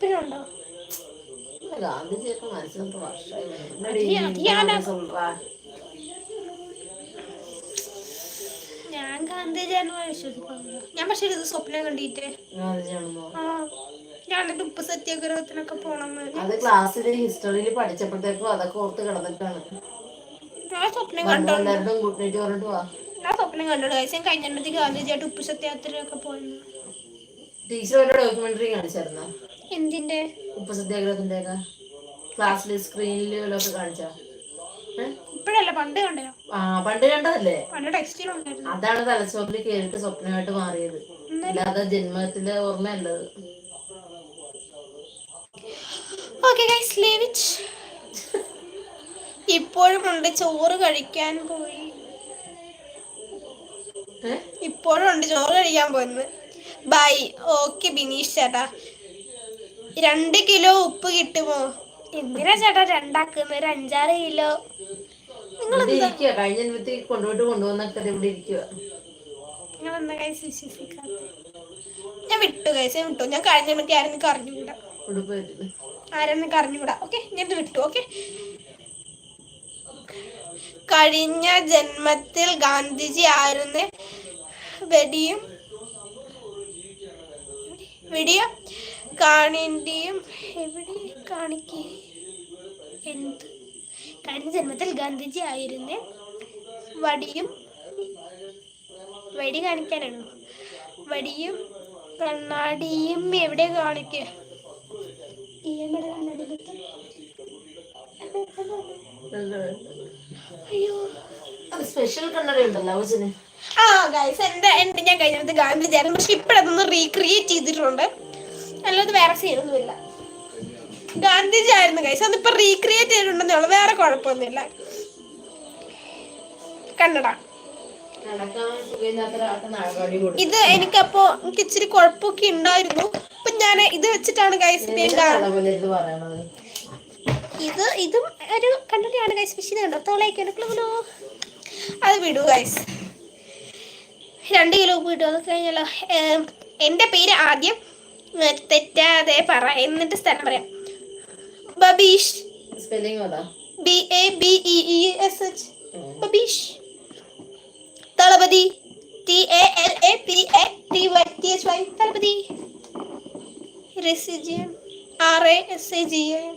ഇപ്പഴുണ്ടോ? ഗാന്ധിജിയൊക്കെ മരിച്ചിട്ട് വർഷമായി. ഞാൻ ഗാന്ധിജിയാണെന്ന് വിശ്വസിക്കുന്നു. ഞാൻ പക്ഷെ ഇത് സ്വപ്നം കണ്ടിട്ട് ഞാൻ ഉപ്പ് സത്യാഗ്രഹത്തിനൊക്കെ പോണം. അത് ക്ലാസ്സില് ഹിസ്റ്ററിയിൽ പഠിച്ചപ്പോഴത്തേക്കും അതൊക്കെ ഓർത്ത് കിടന്നിട്ടാണ്. ഞാൻ സ്വപ്നം കണ്ടോണ്ട് ഗുഡ് നൈറ്റ് പറഞ്ഞിട്ട് പോവാ. ഞാൻ സ്വപ്നം കണ്ടോണ്ട് കഴിച്ചാൽ കഴിഞ്ഞിട്ട് ഗാന്ധിജിയായിട്ട് ഉപ്പ് സത്യാഗ്രഹമൊക്കെ പോയിരുന്നു. ടീച്ചർ ഡോക്യുമെന്ററി കാണിച്ചായിരുന്നോ? എന്തിന്റെ? ഉപ്പ് സത്യാഗ്രഹത്തിന്റെ ഒക്കെ ക്ലാസ്സിൽ സ്ക്രീനിലൊക്കെ കാണിച്ച? ഇപ്പഴല്ല, പണ്ട് കണ്ടോ? പണ്ട് കണ്ടതല്ലേ? പണ്ട് ടെക്സ്റ്റിലുണ്ടായിരുന്നു. അതാണ് തലച്ചോറിൽ കേറിട്ട് സ്വപ്നമായിട്ട് മാറിയത്, അല്ലാതെ ജന്മത്തിലെ ഓർമ്മയല്ലത്. ഇപ്പോഴും ഉണ്ട്. ചോറ് കഴിക്കാൻ പോയി. ഇപ്പോഴും ഉണ്ട്, ചോറ് കഴിക്കാൻ പോയിന്ന്. ബൈ. ഓക്കെ ബിനീഷ് ചേട്ടാ. 2 കിലോ ഉപ്പ് കിട്ടുമോ? എന്തിനാ ചേട്ടാ 2 ആക്കുന്നത്? ഒരു 5-6 കിലോ. നിങ്ങളെന്താ കൊണ്ടുവന്നൊക്കെ ഇവിടെ ഇരിക്കുക. നിങ്ങളെന്താ കൈസ് വിശ്വസിക്കാത്ത? ഞാൻ വിട്ടു കൈസ്, ഞാൻ വിട്ടു. ഞാൻ കഴിഞ്ഞ മറ്റേ ആരെന്നൊക്കെ അറിഞ്ഞുകൂടാ. ആരെന്നൊക്കെ അറിഞ്ഞുകൂടാ. ഓക്കെ, ഞാൻ വിട്ടു. ഓക്കെ. കഴിഞ്ഞ ജന്മത്തിൽ ഗാന്ധിജി ആയിരുന്നു. വെടിയും കാണിന്റെയും എവിടെ കാണിക്കേ? എന്ത്? കഴിഞ്ഞ ജന്മത്തിൽ ഗാന്ധിജി ആയിരുന്നു. വെടി കാണിക്കാനാണോ? വടിയും കണ്ണാടിയും എവിടെ കാണിക്കേ? സ്പെഷ്യൽ കണ്ണട ഉണ്ടല്ലോ ഞാൻ കഴിഞ്ഞത് ഗാന്ധിജിയായിരുന്നു. പക്ഷെ ഇപ്പഴതൊന്ന് റീക്രിയേറ്റ് ചെയ്തിട്ടുണ്ട്. അല്ലാതെ വേറെ സീനൊന്നുമില്ല. ഗാന്ധിജി ആയിരുന്നു ഗൈസ്, അതിപ്പോ റീക്രിയേറ്റ് ചെയ്തിട്ടുണ്ടെന്നേ ഉള്ളൂ, വേറെ കുഴപ്പമൊന്നുമില്ല. കണ്ണട ഇത് എനിക്കപ്പോ ഇച്ചിരി കുഴപ്പമൊക്കെ ഉണ്ടായിരുന്നു. അപ്പൊ ഞാൻ ഇത് വെച്ചിട്ടാണ് ഗൈസ് ഇതും ഒരു കണ്ണടയാണ് ഗൈസ്. പക്ഷേ ഇത് കണ്ടോ, തോളേക്കോ അത് വിടൂ ഗൈസ്. 2 കിലോ ഉപ്പ് കിട്ടും. അത് കഴിഞ്ഞല്ലോ. എൻ്റെ പേര് ആദ്യം തെറ്റാതെ പറ, എന്നിട്ട് സ്ഥലം പറയാം. Babeesh. BABEESH. Babeesh. Thalapathy. TALAPATYTHY. Thalapathy. റെസിജിയൻ. RASAGAN.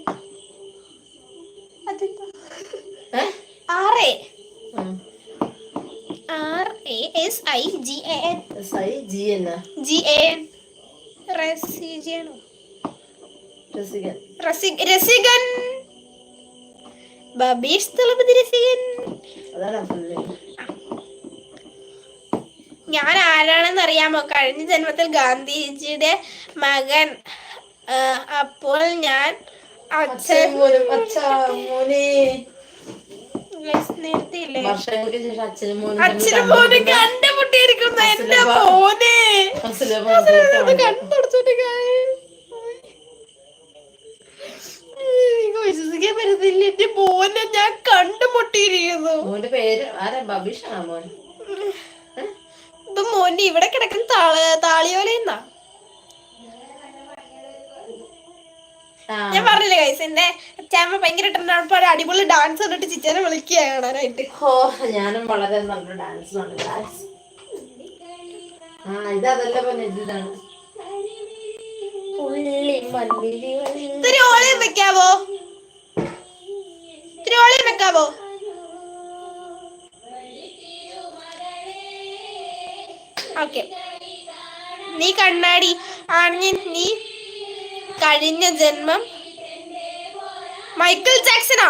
അതെന്താ? RASIGAN. റെസിജിയനോ? രസികൻ. ബബീഷ് തളപതി രസികൻ. ഞാൻ ആരാണെന്ന് അറിയാമോ? കഴിഞ്ഞ ജന്മത്തിൽ ഗാന്ധിജിയുടെ മകൻ. അപ്പോൾ ഞാൻ നേരത്തെ ഇല്ലേ അച്ഛനും മോനും കണ്ടുമുട്ടിയിരിക്കുന്നു. എന്റെ മോനെ വിശ്വസിക്കാൻ പറ്റത്തില്ല. എന്റെ മോനെ ഞാൻ കണ്ടുമുട്ടിയിരിക്കുന്നു. ഇപ്പൊ മോന്റെ ഇവിടെ കിടക്കുന്ന താളിയോലെന്നാ ഞാൻ പറഞ്ഞില്ലേ ഗൈസ്. എന്റെ അച്ഛാമ്മ ഭയങ്കര അടിപൊളി ഡാൻസ് കണ്ടിട്ട് ചിച്ചനെ വിളിക്കുക കാണാനായിട്ട്. ഞാനും വളരെ നല്ല ഡാൻസ് വെക്കാവോ? ഓക്കെ. നീ കണ്ണാടി ആണെങ്കിൽ നീ കഴിഞ്ഞ ജന്മം മൈക്കിൾ ജാക്സണോ?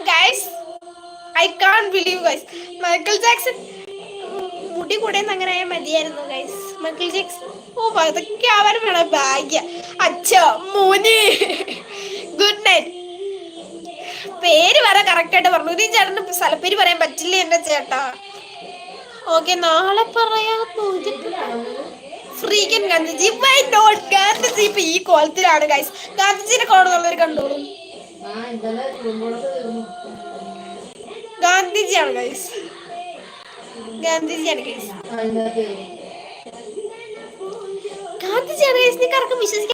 Guys I can't believe guys. Michael Jackson മുടി കൂടെ അങ്ങനെ ആയാൽ മതിയായിരുന്നു ഗൈസ്. മൈക്കിൾ ജാക്സൺ അതൊക്കെ ആവാൻ വേണം ഭാഗ്യ. അച്ഛോ മോനെ ഗുഡ് നൈറ്റ്. പേര് വരെ കറക്റ്റ് ആയിട്ട് പറഞ്ഞു. ഈ ചേട്ടന് സ്ഥലപ്പേര് പറയാൻ പറ്റില്ല എന്റെ ചേട്ടാ. ഓക്കെ, നാളെ പറയാൻ ഫ്രീക്കൻ ഗാന്ധിജി. Why not? ഗാന്ധിജി ഇപ്പൊ ഈ കോലത്തിലാണ് ഗൈസ്. ഗാന്ധിജിനെ കോളുള്ളവർ കണ്ടോളൂ. ഗാന്ധിജിയാണ് ഗൈസ്. ആദ്യ ജനറേഷൻകാർക്ക് വിശ്വസിക്കാൻ